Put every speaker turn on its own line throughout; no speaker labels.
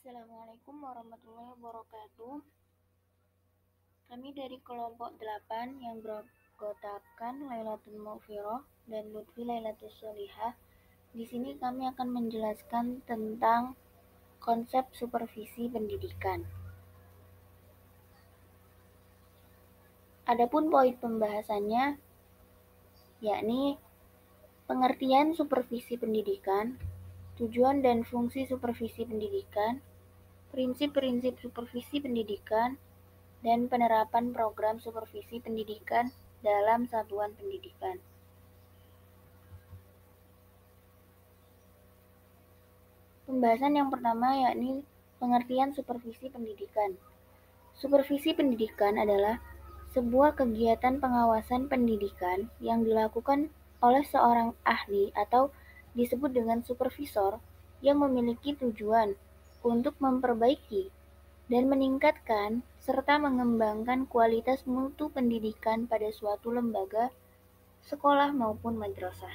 Assalamualaikum warahmatullahi wabarakatuh. Kami dari kelompok 8 yang beranggotakan Lailatul Maghfirah dan Lutfi Lailatul Sholihah. Di sini kami akan menjelaskan tentang konsep supervisi pendidikan. Adapun poin pembahasannya yakni pengertian supervisi pendidikan, tujuan dan fungsi supervisi pendidikan, prinsip-prinsip supervisi pendidikan, dan penerapan program supervisi pendidikan dalam satuan pendidikan. Pembahasan yang pertama yakni pengertian supervisi pendidikan. Supervisi pendidikan adalah sebuah kegiatan pengawasan pendidikan yang dilakukan oleh seorang ahli atau disebut dengan supervisor yang memiliki tujuan untuk memperbaiki dan meningkatkan serta mengembangkan kualitas mutu pendidikan pada suatu lembaga, sekolah maupun madrasah.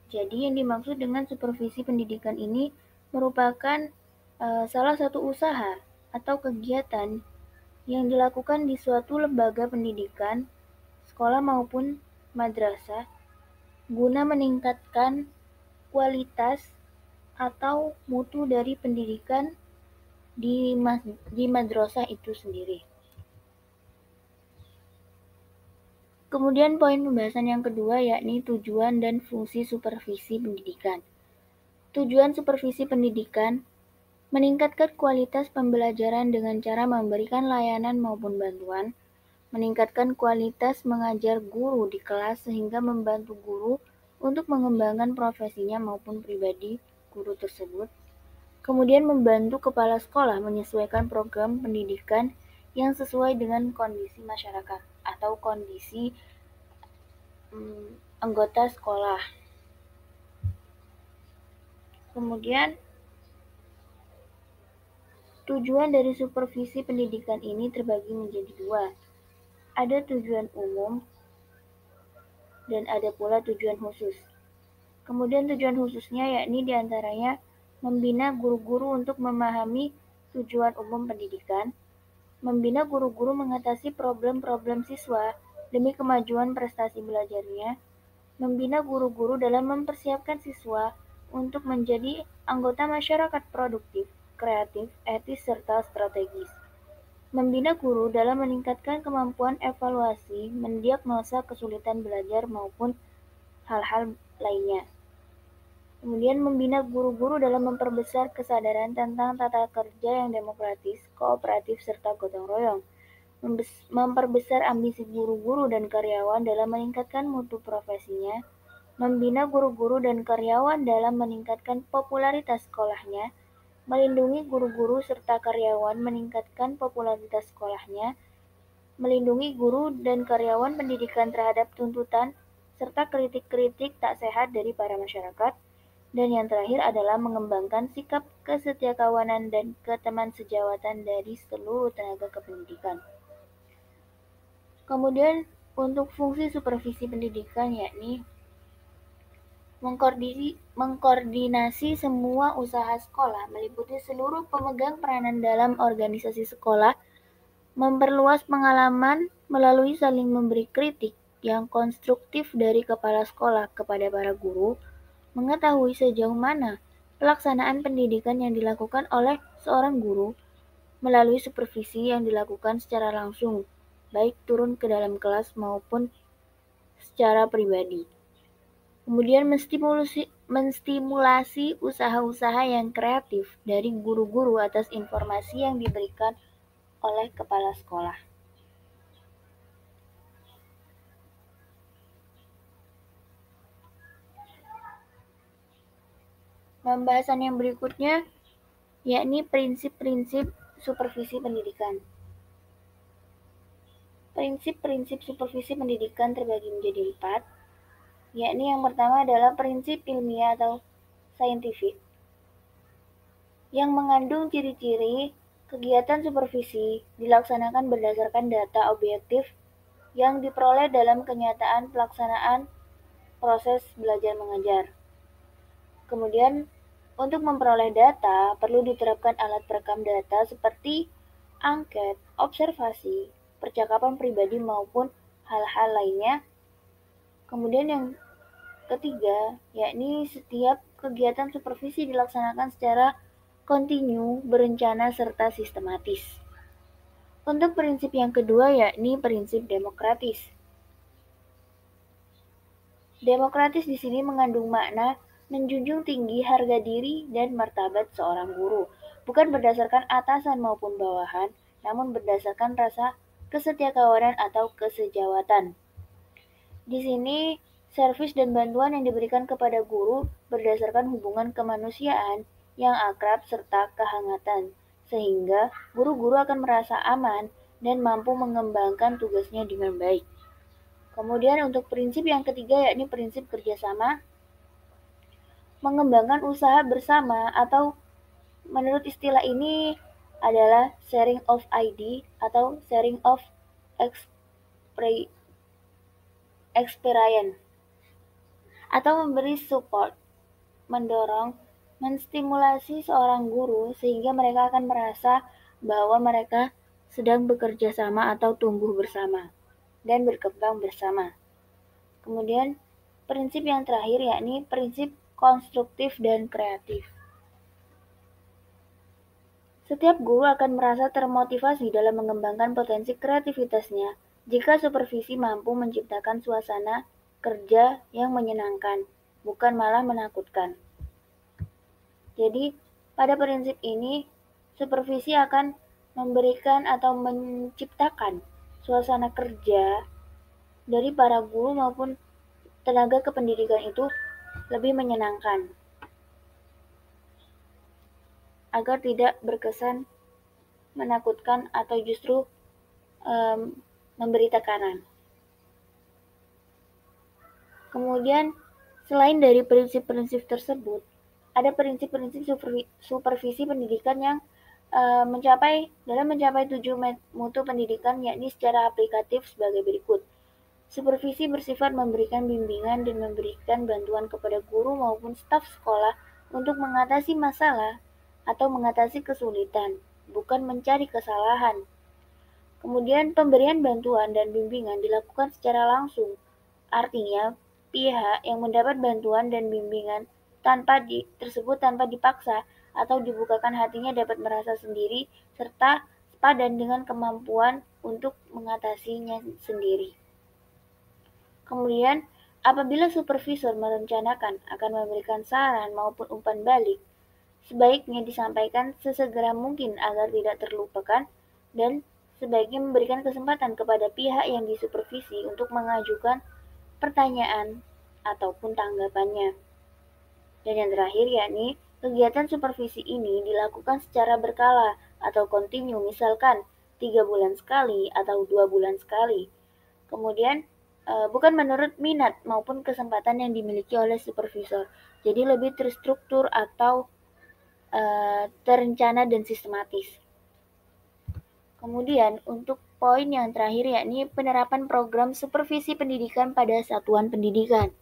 Jadi yang dimaksud dengan supervisi pendidikan ini merupakan salah satu usaha atau kegiatan yang dilakukan di suatu lembaga pendidikan, sekolah maupun madrasah, guna meningkatkan kualitas atau mutu dari pendidikan di madrasah itu sendiri. Kemudian poin pembahasan yang kedua yakni tujuan dan fungsi supervisi pendidikan. Tujuan supervisi pendidikan meningkatkan kualitas pembelajaran dengan cara memberikan layanan maupun bantuan, meningkatkan kualitas mengajar guru di kelas sehingga membantu guru untuk mengembangkan profesinya maupun pribadi guru tersebut. Kemudian membantu kepala sekolah menyesuaikan program pendidikan yang sesuai dengan kondisi masyarakat atau kondisi anggota sekolah. Kemudian tujuan dari supervisi pendidikan ini terbagi menjadi dua. Ada tujuan umum dan ada pula tujuan khusus. Kemudian tujuan khususnya yakni diantaranya membina guru-guru untuk memahami tujuan umum pendidikan, membina guru-guru mengatasi problem-problem siswa demi kemajuan prestasi belajarnya, membina guru-guru dalam mempersiapkan siswa untuk menjadi anggota masyarakat produktif, kreatif, etis, serta strategis. Membina guru dalam meningkatkan kemampuan evaluasi, mendiagnosa kesulitan belajar maupun hal-hal lainnya. Kemudian membina guru-guru dalam memperbesar kesadaran tentang tata kerja yang demokratis, kooperatif, serta gotong royong. Memperbesar ambisi guru-guru dan karyawan dalam meningkatkan mutu profesinya, membina guru-guru dan karyawan dalam meningkatkan popularitas sekolahnya, melindungi guru-guru serta karyawan meningkatkan popularitas sekolahnya, melindungi guru dan karyawan pendidikan terhadap tuntutan serta kritik-kritik tak sehat dari para masyarakat, dan yang terakhir adalah mengembangkan sikap kesetiakawanan dan keteman sejawatan dari seluruh tenaga kependidikan. Kemudian untuk fungsi supervisi pendidikan yakni mengkoordinasi semua usaha sekolah, meliputi seluruh pemegang peranan dalam organisasi sekolah, memperluas pengalaman melalui saling memberi kritik yang konstruktif dari kepala sekolah kepada para guru, mengetahui sejauh mana pelaksanaan pendidikan yang dilakukan oleh seorang guru melalui supervisi yang dilakukan secara langsung, baik turun ke dalam kelas maupun secara pribadi. Kemudian menstimulasi usaha-usaha yang kreatif dari guru-guru atas informasi yang diberikan oleh kepala sekolah. Pembahasan yang berikutnya yakni prinsip-prinsip supervisi pendidikan. Prinsip-prinsip supervisi pendidikan terbagi menjadi 4, yakni yang pertama adalah prinsip ilmiah atau saintifik, yang mengandung ciri-ciri kegiatan supervisi dilaksanakan berdasarkan data objektif yang diperoleh dalam kenyataan pelaksanaan proses belajar mengajar. Kemudian Untuk memperoleh data, perlu diterapkan alat perekam data seperti angket, observasi, percakapan pribadi maupun hal-hal lainnya. Kemudian yang ketiga, yakni setiap kegiatan supervisi dilaksanakan secara kontinu, berencana, serta sistematis. Untuk prinsip yang kedua, yakni prinsip demokratis. Demokratis di sini mengandung makna menjunjung tinggi harga diri dan martabat seorang guru, bukan berdasarkan atasan maupun bawahan, namun berdasarkan rasa kesetiakawanan atau kesejawatan. Di sini, servis dan bantuan yang diberikan kepada guru berdasarkan hubungan kemanusiaan yang akrab serta kehangatan, sehingga guru-guru akan merasa aman dan mampu mengembangkan tugasnya dengan baik. Kemudian untuk prinsip yang ketiga yakni prinsip kerjasama, mengembangkan usaha bersama atau menurut istilah ini adalah sharing of ID atau sharing of experience atau memberi support, mendorong, menstimulasi seorang guru sehingga mereka akan merasa bahwa mereka sedang bekerja sama atau tumbuh bersama dan berkembang bersama. Kemudian prinsip yang terakhir yakni prinsip konstruktif dan kreatif. Setiap guru akan merasa termotivasi dalam mengembangkan potensi kreativitasnya jika supervisi mampu menciptakan suasana kerja yang menyenangkan, bukan malah menakutkan. Jadi, pada prinsip ini, supervisi akan memberikan atau menciptakan suasana kerja dari para guru maupun tenaga kependidikan itu lebih menyenangkan, agar tidak berkesan menakutkan atau justru memberi tekanan. Kemudian, selain dari prinsip-prinsip tersebut, ada prinsip-prinsip supervisi pendidikan yang mencapai tujuan mutu pendidikan, yakni secara aplikatif sebagai berikut. Supervisi bersifat memberikan bimbingan dan memberikan bantuan kepada guru maupun staf sekolah untuk mengatasi masalah atau mengatasi kesulitan, bukan mencari kesalahan. Kemudian pemberian bantuan dan bimbingan dilakukan secara langsung, artinya pihak yang mendapat bantuan dan bimbingan tersebut tanpa dipaksa atau dibukakan hatinya dapat merasa sendiri serta sepadan dengan kemampuan untuk mengatasinya sendiri. Kemudian, apabila supervisor merencanakan akan memberikan saran maupun umpan balik, sebaiknya disampaikan sesegera mungkin agar tidak terlupakan dan sebaiknya memberikan kesempatan kepada pihak yang disupervisi untuk mengajukan pertanyaan ataupun tanggapannya. Dan yang terakhir yakni kegiatan supervisi ini dilakukan secara berkala atau kontinu, misalkan 3 bulan sekali atau 2 bulan sekali. Kemudian bukan menurut minat maupun kesempatan yang dimiliki oleh supervisor. Jadi lebih terstruktur atau terencana dan sistematis. Kemudian untuk poin yang terakhir yakni penerapan program supervisi pendidikan pada satuan pendidikan.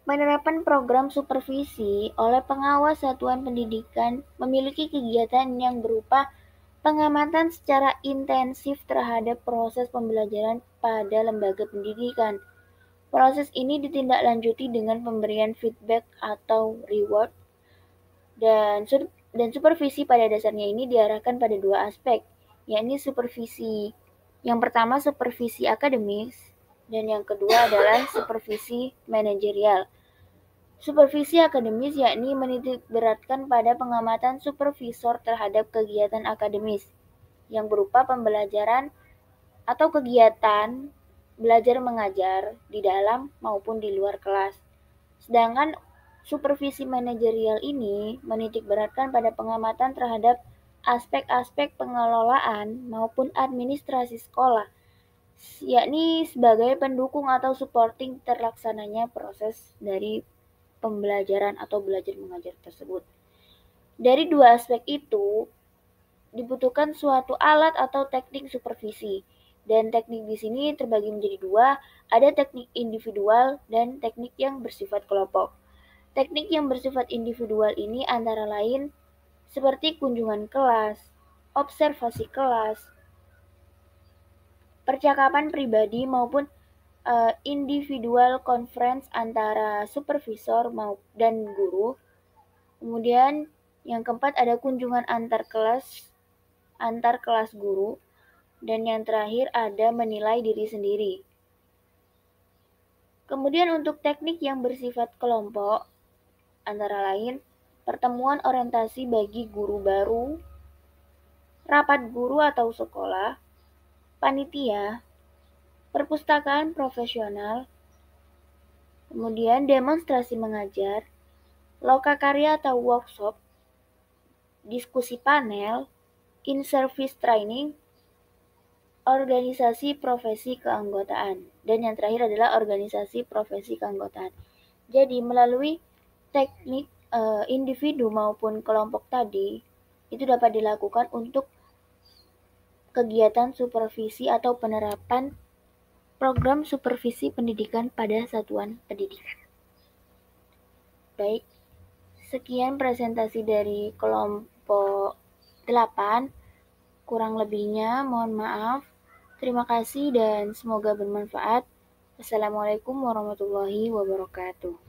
Penerapan program supervisi oleh pengawas satuan pendidikan memiliki kegiatan yang berupa pengamatan secara intensif terhadap proses pembelajaran pada lembaga pendidikan. Proses ini ditindaklanjuti dengan pemberian feedback atau reward dan supervisi pada dasarnya ini diarahkan pada dua aspek, yakni supervisi. Yang pertama supervisi akademis dan yang kedua adalah supervisi manajerial. Supervisi akademis yakni menitikberatkan pada pengamatan supervisor terhadap kegiatan akademis yang berupa pembelajaran atau kegiatan belajar mengajar di dalam maupun di luar kelas. Sedangkan supervisi manajerial ini menitikberatkan pada pengamatan terhadap aspek-aspek pengelolaan maupun administrasi sekolah, yakni sebagai pendukung atau supporting terlaksananya proses dari pembelajaran atau belajar mengajar tersebut. Dari dua aspek itu dibutuhkan suatu alat atau teknik supervisi. Dan teknik di sini terbagi menjadi dua, ada teknik individual dan teknik yang bersifat kelompok. Teknik yang bersifat individual ini antara lain seperti kunjungan kelas, observasi kelas, percakapan pribadi maupun individual conference antara supervisor dan guru. Kemudian yang keempat ada kunjungan antar kelas guru, dan yang terakhir ada menilai diri sendiri. Kemudian untuk teknik yang bersifat kelompok, antara lain pertemuan orientasi bagi guru baru, rapat guru atau sekolah, panitia, perpustakaan profesional, kemudian demonstrasi mengajar, lokakarya atau workshop, diskusi panel, in-service training, organisasi profesi keanggotaan, dan yang terakhir adalah organisasi profesi keanggotaan. Jadi melalui teknik individu maupun kelompok tadi itu dapat dilakukan untuk kegiatan supervisi atau penerapan program supervisi pendidikan pada satuan pendidikan. Baik, sekian presentasi dari kelompok 8. Kurang lebihnya mohon maaf. Terima kasih dan semoga bermanfaat. Wassalamualaikum warahmatullahi wabarakatuh.